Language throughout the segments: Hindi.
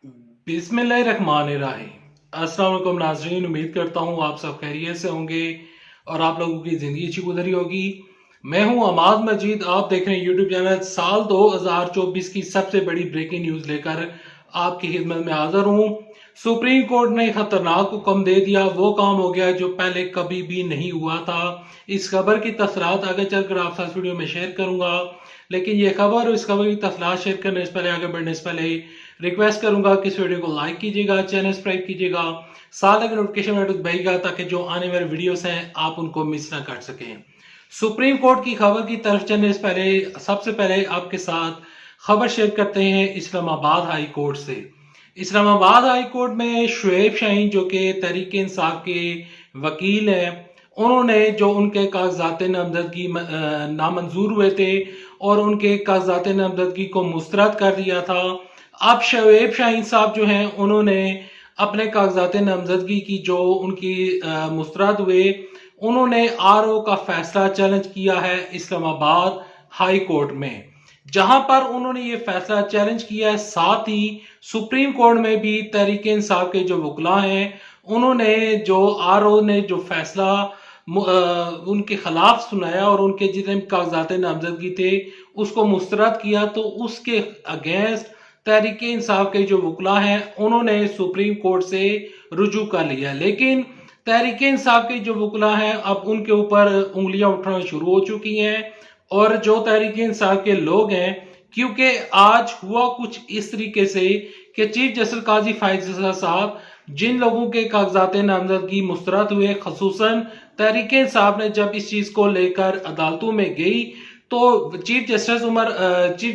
बिस्मिल्लाहिर्रहमानिर्रहीम। अस्सलाम वालेकुम नाज़रीन, उम्मीद करता हूँ आप सब खैरियत से होंगे और आप लोगों की ज़िंदगी अच्छी गुजरी होगी। मैं हूँ अमाद मजीद, आप देख रहे हैं यूट्यूब चैनल। साल 2024 की सबसे बड़ी ब्रेकिंग न्यूज़ लेकर आपकी खिदमत में हाजिर हूँ। सुप्रीम कोर्ट ने खतरनाक हुक्म दे दिया, वो काम हो गया जो पहले कभी भी नहीं हुआ था। इस खबर की तफसीलात आगे चलकर आप साथ वीडियो में शेयर करूंगा, लेकिन ये खबर और इस खबर की तफसीलात शेयर करने से पहले, आगे बढ़ने से पहले रिक्वेस्ट करूंगा कि इस वीडियो को लाइक कीजिएगा, चैनल सब्सक्राइब कीजिएगा, साथ ही नोटिफिकेशन बेल दबाइएगा ताकि जो आने वाले वीडियोस हैं आप उनको मिस ना कर सकें। सुप्रीम कोर्ट की खबर की तरफ चलने से पहले सबसे पहले आपके साथ खबर शेयर करते हैं इस्लामाबाद हाई कोर्ट से। इस्लामाबाद हाई कोर्ट में शुएब शाहीन, जो कि तहरीक इंसाफ के वकील हैं, उन्होंने जो उनके कागजात नामजदगी नामंजूर हुए थे और उनके कागजात नामजदगी को मुस्तरद कर दिया था। अब शुएब शाहीन साहब जो हैं, उन्होंने अपने कागजात नामजदगी की जो उनकी मुस्तरद हुए, उन्होंने आरओ का फैसला चैलेंज किया है इस्लामाबाद हाई कोर्ट में, जहां पर उन्होंने ये फैसला चैलेंज किया है। साथ ही सुप्रीम कोर्ट में भी तहरीक इंसाफ के जो वकला हैं, उन्होंने जो आरओ ने जो फैसला उनके खिलाफ सुनाया और उनके जितने कागजात नामजदगी थे उसको मुस्तरद किया, तो उसके अगेंस्ट तहरीक इंसाफ के जो वकला हैं उन्होंने सुप्रीम कोर्ट से रुजू कर लिया। लेकिन तहरीक इंसाफ के जो वकला हैं, अब उनके ऊपर उंगलियां उठना शुरू हो चुकी हैं और जो तहरीक इंसाफ के लोग हैं, क्योंकि आज हुआ कुछ इस तरीके से कि चीफ जस्टिस काजी फायज साहब, जिन लोगों के कागजात नामजदगी मुस्तरद हुए, खसूसन तहरीक इंसाफ ने जब इस चीज को लेकर अदालतों में गई, तो चीफ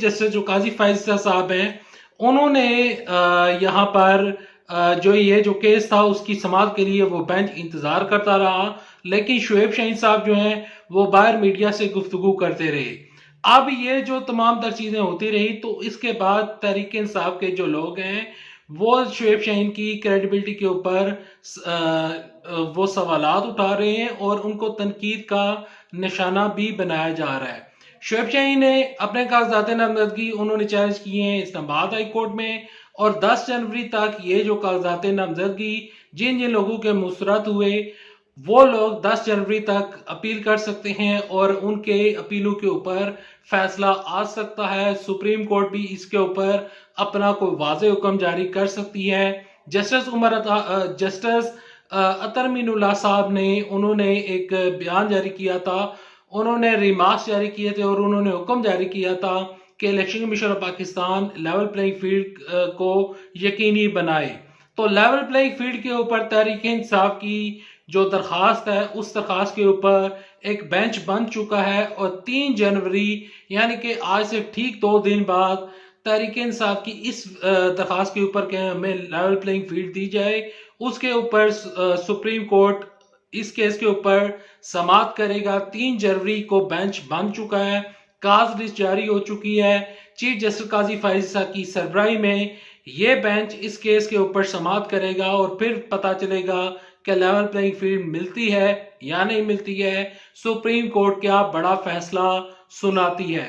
जस्टिस जो काजी फायज साहब हैं, उन्होंने यहाँ पर जो केस था उसकी समाअत के लिए वो बेंच इंतजार करता रहा, लेकिन शुएब शाहीन साहब जो हैं वो बाहर मीडिया से गुफ्तगू करते रहे। अब ये जो तमाम तर चीजें होती रही, तो इसके बाद तहरीक इंसाफ के जो लोग हैं वो शुएब शाहीन की क्रेडिबिलिटी के ऊपर वो सवालात उठा रहे हैं और उनको तनकीद का निशाना भी बनाया जा रहा है। शुएब शाहीन ने अपने कागजात नामजदगी उन्होंने चैलेंज किए हैं इस्लामाबाद हाई कोर्ट में, और 10 जनवरी तक ये जो कागजात नामजदगी जिन जिन लोगों के मुस्तरद हुए, वो लोग 10 जनवरी तक अपील कर सकते हैं और उनके अपीलों के ऊपर फैसला आ सकता है। सुप्रीम कोर्ट भी इसके ऊपर अपना कोई वाज़ेह हुक्म जारी कर सकती है। जस्टिस अतर मीनुल्लाह साहब ने उन्होंने एक बयान जारी किया था, उन्होंने रिमार्क्स जारी किए थे और उन्होंने हुक्म जारी किया था कि election commission of Pakistan level playing field को यकीनी बनाए। तो लेवल प्लेइंग फील्ड के ऊपर तहरीक इंसाफ की जो दरखास्त है, उस दरखास्त के ऊपर एक बेंच बन चुका है और 3 जनवरी यानी कि आज से ठीक 2 दिन बाद तहरीक इंसाफ की इस दरखास्त के ऊपर कि हमें लेवल प्लेइंग फील्ड दी जाए, उसके ऊपर सुप्रीम कोर्ट इस केस के ऊपर समाअत करेगा। 3 जनवरी को बेंच बन चुका है, काज लिस्ट जारी हो चुकी है। चीफ जस्टिस काजी फायज साहब की सरबराही में ये बेंच इस केस के ऊपर समाअत करेगा और फिर पता चलेगा कि लेवल प्लेइंग फील्ड मिलती है या नहीं मिलती है, सुप्रीम कोर्ट क्या बड़ा फैसला सुनाती है।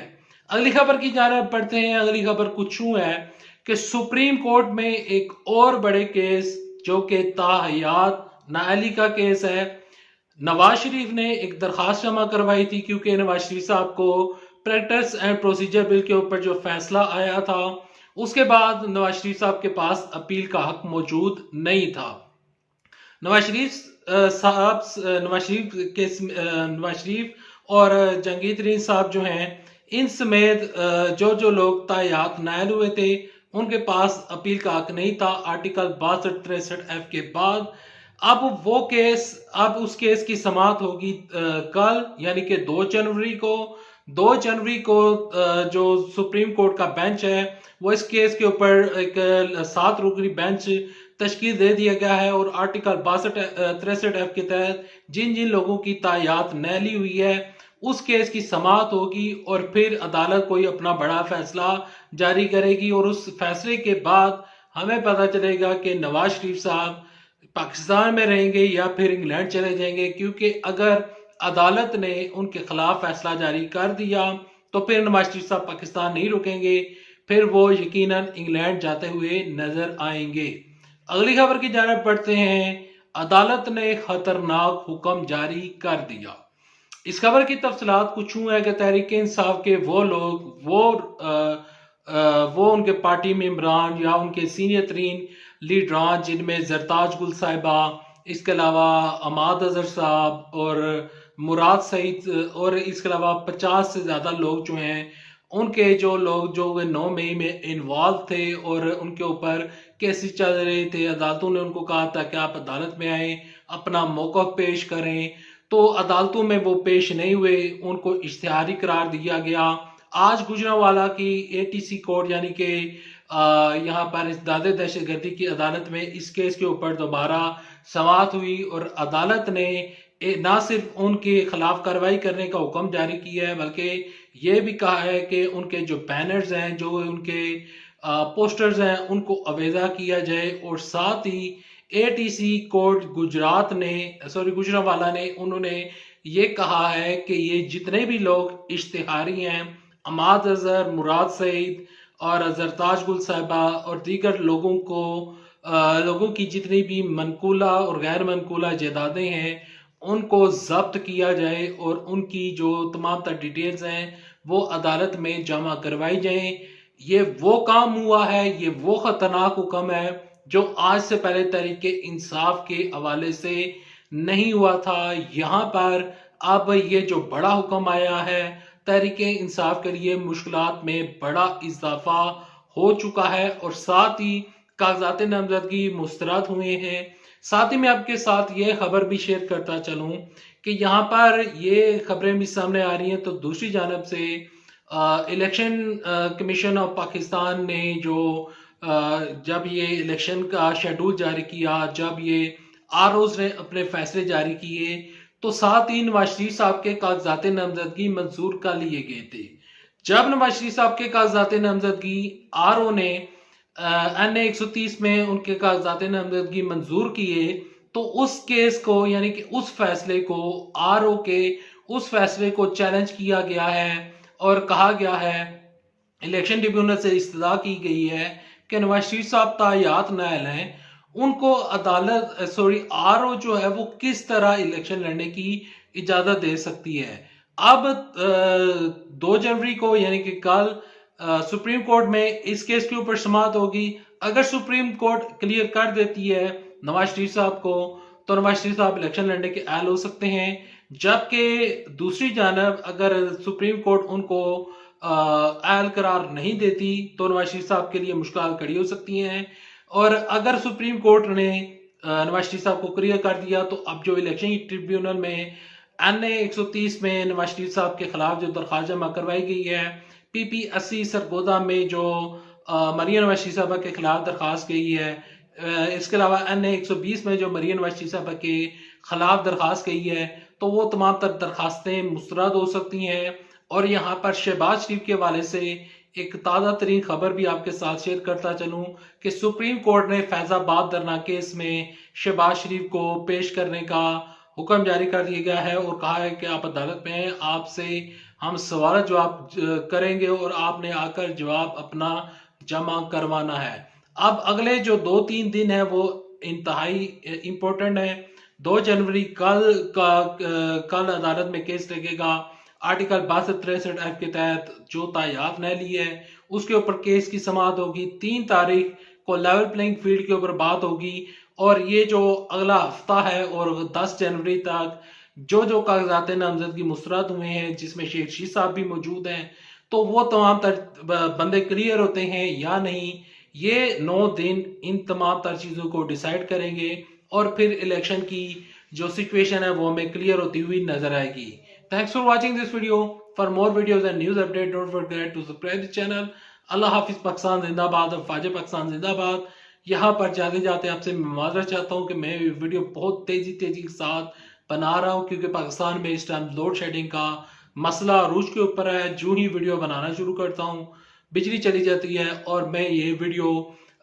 अगली खबर की जानब पढ़ते हैं। अगली खबर कुछ यूं है कि सुप्रीम कोर्ट में एक और बड़े केस जो कि ताहयात नाअहली का केस है। नवाज शरीफ ने एक दरखास्त जमा करवाई थी, क्योंकि नवाज शरीफ साहब को प्रैक्टिस एंड प्रोसीजर बिल के ऊपर जो फैसला आया था, उसके बाद नवाज शरीफ साहब के पास अपील का हक मौजूद नहीं था। नवाज शरीफ और जहांगीर तरीन साहब जो हैं, इन समेत जो लोग तायात नायल हुए थे, उनके पास अपील का हक नहीं था आर्टिकल 62-63 के बाद। अब उस केस की समाअत होगी कल, यानी कि 2 जनवरी को। 2 जनवरी को जो सुप्रीम कोर्ट का बेंच है, वो इस केस के ऊपर एक 7 रुकनी बेंच तश्कील दे दिया गया है और आर्टिकल 62-63 के तहत जिन जिन लोगों की तायात नैली हुई है, उस केस की समाअत होगी और फिर अदालत कोई अपना बड़ा फैसला जारी करेगी और उस फैसले के बाद हमें पता चलेगा कि नवाज शरीफ साहब पाकिस्तान में रहेंगे या फिर इंग्लैंड चले जाएंगे। क्योंकि अगर अदालत ने उनके खिलाफ फैसला जारी कर दिया तो फिर नवाज शरीफ साहब पाकिस्तान नहीं रुकेंगे, फिर वो यकीनन इंग्लैंड जाते हुए नजर आएंगे। अगली खबर की जानिब बढ़ते हैं। अदालत ने खतरनाक हुक्म जारी कर दिया। इस खबर की तफसीलात कुछ यूं है कि तहरीक इंसाफ के वो लोग वो उनके पार्टी मेंबरान या उनके सीनियर तरीन लीडरान, जिनमें जरताज गुल साहिबा, इसके अलावा अमाद अजहर साहब और मुराद सईद, और इसके अलावा 50 से ज़्यादा लोग जो हैं, उनके जो लोग जो 9 मई में इन्वॉल्व थे और उनके ऊपर केसेस चल रहे थे, अदालतों ने उनको कहा था कि आप अदालत में आए, अपना मौक़िफ़ पेश करें, तो अदालतों में वो पेश नहीं हुए, उनको इश्तिहारी करार दिया गया। आज गुजरांवाला की एटीसी कोर्ट यानी कि यहाँ पर इस दादे दहशतगर्दी की अदालत में इस केस के ऊपर दोबारा समाअत हुई और अदालत ने ना सिर्फ उनके खिलाफ कार्रवाई करने का हुक्म जारी किया है, बल्कि ये भी कहा है कि उनके जो बैनर्स हैं, जो उनके पोस्टर्स हैं, उनको अवेजा किया जाए। और साथ ही एटीसी कोर्ट गुजरांवाला ने उन्होंने ये कहा है कि ये जितने भी लोग इश्तिहारी हैं, अमाद अजहर, मुराद सईद और जरताज गुल साहिबा और दीगर लोगों की जितनी भी मनकूला और गैर मनकूला जायदादें हैं, उनको जब्त किया जाए और उनकी जो तमाम तर डिटेल्स हैं वो अदालत में जमा करवाई जाएं। ये वो काम हुआ है, ये वो खतरनाक हुक्म है जो आज से पहले तहरीक इंसाफ के हवाले से नहीं हुआ था। यहाँ पर अब ये जो बड़ा हुक्म आया है, तहरीक इंसाफ के लिए मुश्किलात में बड़ा इजाफा हो चुका है और साथ ही कागजात नामजदगी मुस्तरद हुए हैं। साथ ही मैं आपके साथ ये खबर भी शेयर करता चलूं कि यहाँ पर ये खबरें भी सामने आ रही हैं, तो दूसरी जानब से इलेक्शन कमीशन ऑफ पाकिस्तान ने जब ये इलेक्शन का शेड्यूल जारी किया, जब ये आरओज ने अपने फैसले जारी किए, तो 7 नवाज शरीफ साहब के कागजात नामजदगी मंजूर कर लिए गए थे। जब नवाज शरीफ साहब के कागजात नामजदगी आरओ ने NA 130 में उनके कागजात नामजदगी मंजूर किए, तो उस केस को यानी कि उस फैसले को, आरओ के उस फैसले को चैलेंज किया गया है और कहा गया है, इलेक्शन ट्रिब्यूनल से इस्तदा की गई है कि नवाज शरीफ साहब तायात नायल हैं, उनको आरओ जो है वो किस तरह इलेक्शन लड़ने की इजाजत दे सकती है। अब 2 जनवरी को यानी कि कल सुप्रीम कोर्ट में इस केस के ऊपर समाअत होगी। अगर सुप्रीम कोर्ट क्लियर कर देती है नवाज शरीफ साहब को, तो नवाज शरीफ साहब इलेक्शन लड़ने के अहल हो सकते हैं। जबकि दूसरी जानब अगर सुप्रीम कोर्ट उनको अहल करार नहीं देती, तो नवाज शरीफ साहब के लिए मुश्किल खड़ी हो सकती हैं। और अगर सुप्रीम कोर्ट ने नवाज शरीफ साहब को क्लियर कर दिया, तो अब जो इलेक्शन ट्रिब्यूनल में NA 130 में नवाज शरीफ साहब के खिलाफ जो दरख्वास्त जमा करवाई गई है, PP 80 सरगोदा में जो मरियम नवाज शरीफ साहब के खिलाफ दरख्वास्त गई है, इसके अलावा NA 120 में जो मरियम नवाज शरीफ साहब के खिलाफ दरख्वास्त गई है, तो वो तमाम तर दरखास्तें मुस्तरद हो सकती हैं। और यहाँ पर शहबाज शरीफ के हवाले से एक ताज़ा तरीन खबर भी आपके साथ शेयर करता चलूं कि सुप्रीम कोर्ट ने फैजाबाद धरना केस में शहबाज शरीफ को पेश करने का हुक्म जारी कर दिया गया है और कहा है कि आप अदालत में हैं, आपसे हम सवाल जवाब करेंगे और आपने आकर जवाब अपना जमा करवाना है। अब अगले जो 2-3 दिन है वो इंतहाई इंपॉर्टेंट है। 2 जनवरी कल अदालत में केस लगेगा। आर्टिकल 62-63 के तहत जो तायात न ली है उसके ऊपर केस की समाअत होगी। 3 तारीख को लेवल प्लेइंग फील्ड के ऊपर बात होगी और ये जो अगला हफ्ता है और 10 जनवरी तक जो कागजात नामजदगी मुस्तरद हुए हैं, जिसमें शेख रशीद साहब भी मौजूद हैं, तो वो तमाम बंदे क्लियर होते हैं या नहीं, ये 9 दिन इन तमाम तर चीज़ों को डिसाइड करेंगे और फिर इलेक्शन की जो सिचुएशन है वो हमें क्लियर होती हुई नजर आएगी। Thanks for watching this video. For more videos and news update, don't forget to subscribe the channel. अल्लाह हाफिज। पाकिस्तान जिंदाबाद और फाजे पाकिस्तान जिंदाबाद। यहाँ पर जाते आपसे माजरत चाहता हूँ कि मैं वीडियो बहुत तेजी के साथ बना रहा हूँ, क्योंकि पाकिस्तान में इस टाइम लोड शेडिंग का मसला अरूज के ऊपर है। जो ही वीडियो बनाना शुरू करता हूँ बिजली चली जाती है और मैं ये वीडियो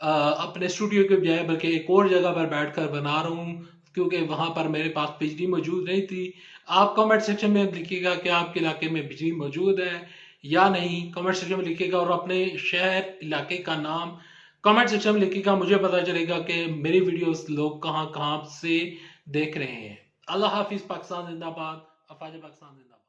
अपने स्टूडियो के बजाय बल्कि एक और जगह पर बैठकर बना रहा हूँ, क्योंकि वहां पर मेरे पास बिजली मौजूद नहीं थी। आप कमेंट सेक्शन में लिखिएगा कि आपके इलाके में बिजली मौजूद है या नहीं, कमेंट सेक्शन में लिखिएगा और अपने शहर इलाके का नाम कमेंट सेक्शन में लिखिएगा। मुझे पता चलेगा कि मेरी वीडियोस लोग कहाँ कहाँ से देख रहे हैं। अल्लाह हाफिज। पाकिस्तान जिंदाबाद। अफवाज पाकिस्तान जिंदाबाद।